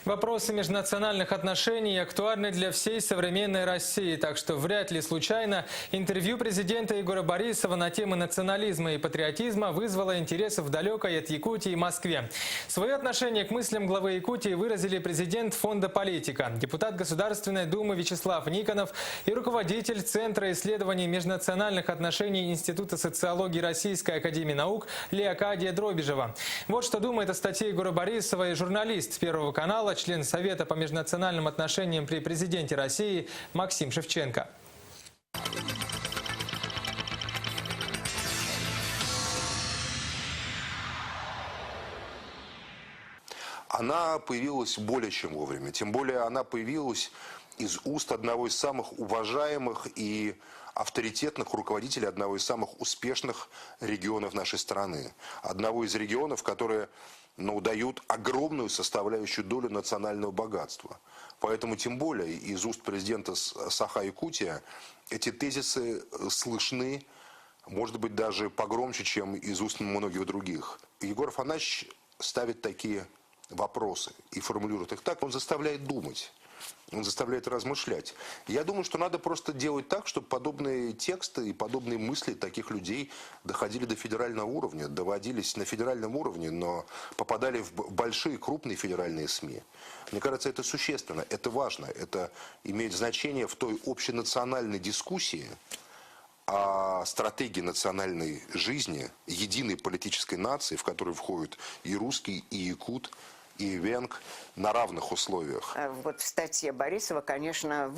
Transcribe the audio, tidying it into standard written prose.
Вопросы межнациональных отношений актуальны для всей современной России, так что вряд ли случайно интервью президента Егора Борисова на темы национализма и патриотизма вызвало интерес в далекой от Якутии Москве. Свое отношение к мыслям главы Якутии выразили президент Фонда «Политика», депутат Государственной Думы Вячеслав Никонов и руководитель Центра исследований межнациональных отношений Института социологии Российской академии наук Леокадия Дробежева. Вот что думает о статье Егора Борисова и журналист Первого канала, член Совета по межнациональным отношениям при президенте России Максим Шевченко. Она появилась более чем вовремя. Тем более она появилась из уст одного из самых уважаемых и авторитетных руководителей одного из самых успешных регионов нашей страны. Одного из регионов, которые дают огромную составляющую долю национального богатства. Поэтому тем более из уст президента Саха-Якутия эти тезисы слышны, может быть, даже погромче, чем из уст многих других. Егор Афанасьевич ставит такие вопросы и формулирует их так, он заставляет думать. Он заставляет размышлять. Я думаю, что надо просто делать так, чтобы подобные тексты и подобные мысли таких людей доходили до федерального уровня, доводились на федеральном уровне, но попадали в большие, крупные федеральные СМИ. Мне кажется, это существенно, это важно, это имеет значение в той общенациональной дискуссии о стратегии национальной жизни, единой политической нации, в которую входят и русский, и якут, и венг на равных условиях. Вот в статье Борисова, конечно,